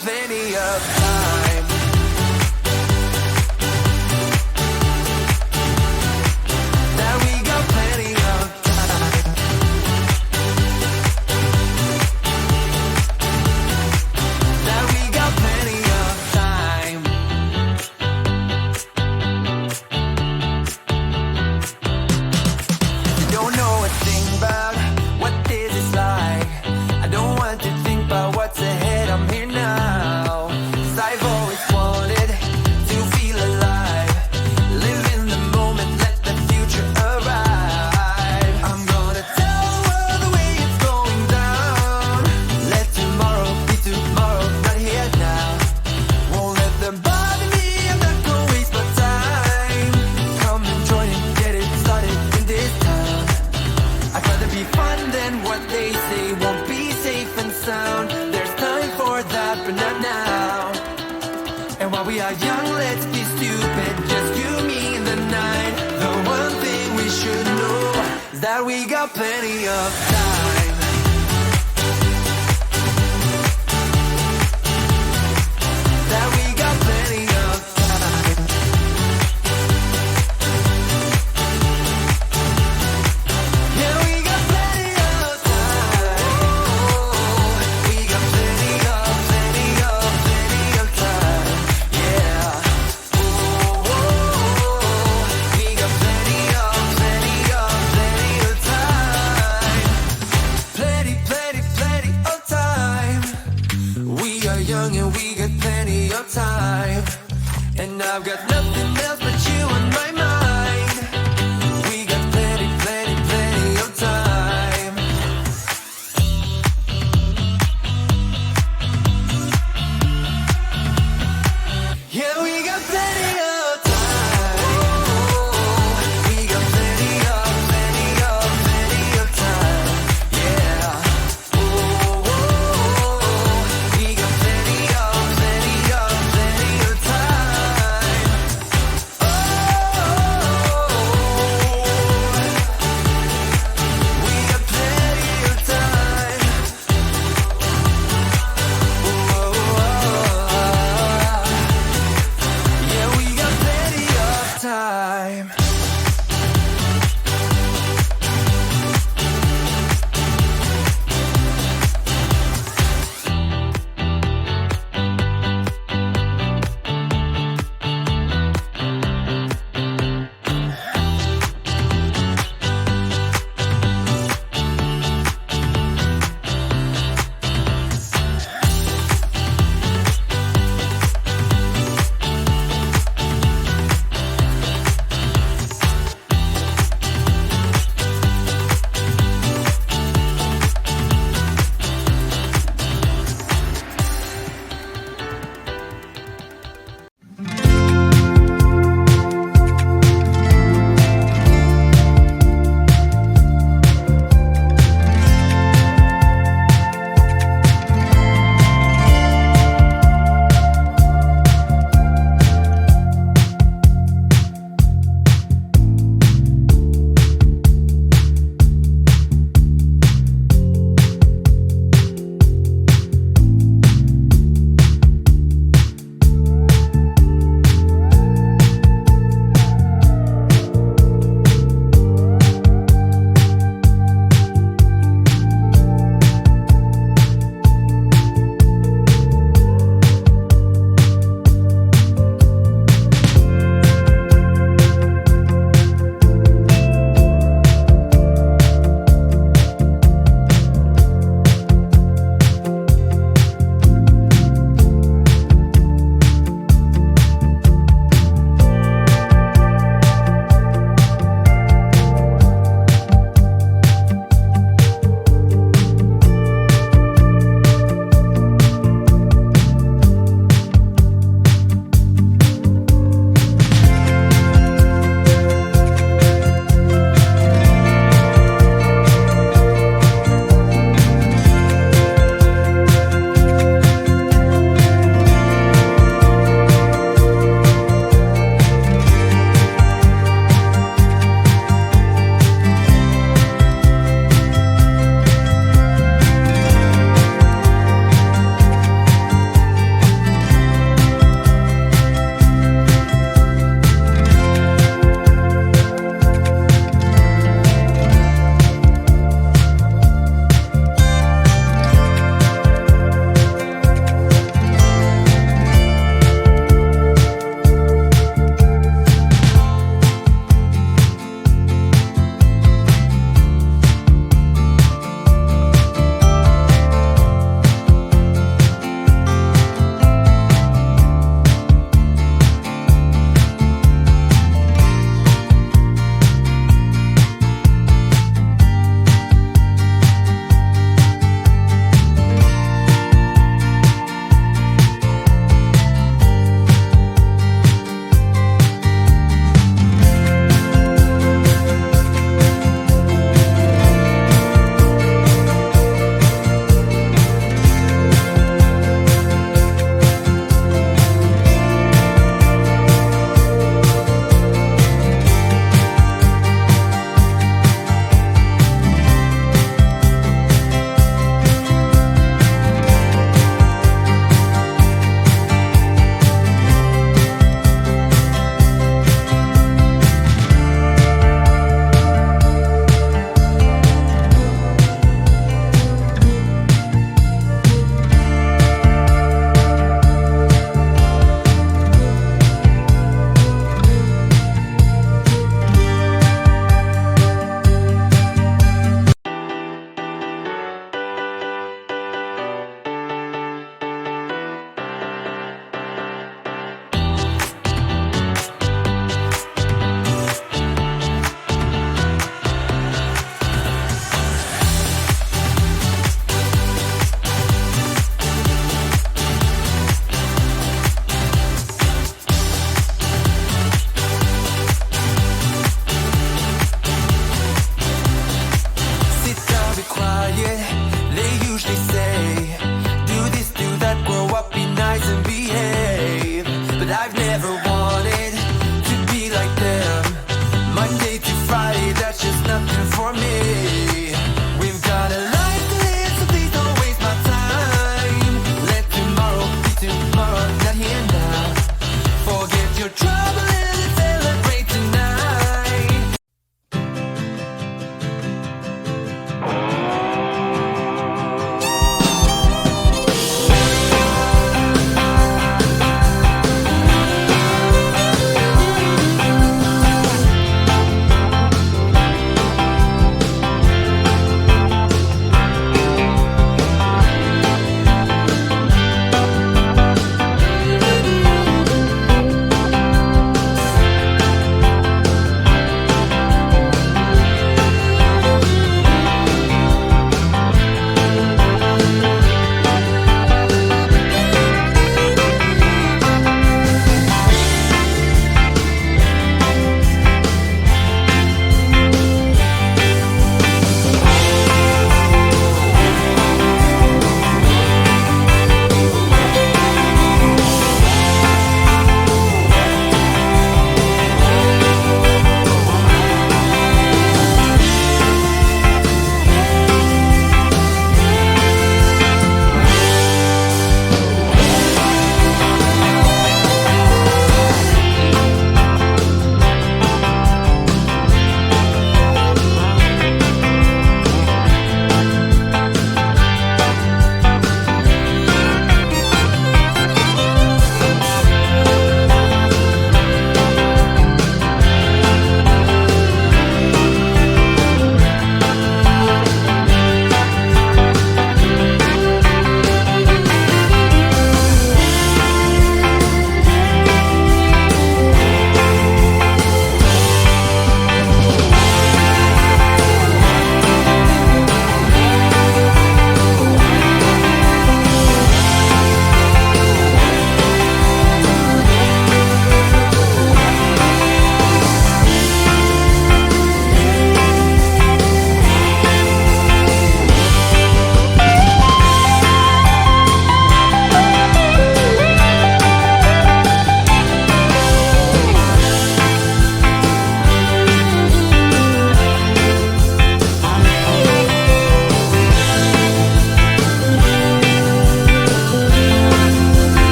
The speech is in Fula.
plenty of time. That we got plenty of time. That we got plenty of time. Don't know a thing about what this is like. I don't want to think about what's ahead. I'm here now. 'Cause I've always wanted to feel alive. Live in the moment, let the future arrive. I'm gonna tell the world the way it's going down. Let tomorrow be tomorrow, not here now. Won't let them bother me, I'm not gonna waste my time. Come and join and get it started in this town. I'd rather be fun than what they say won't be safe and sound. There's time for that, but not now. And while we are young, let's be stupid. Just you, me, and the night. The one thing we should know is that we got plenty of time. That we got plenty of time. Yeah, we got plenty of time. We got plenty of time. Yeah. We got plenty of time. Plenty of time. We are young and we got plenty of time. And I've got nothing else but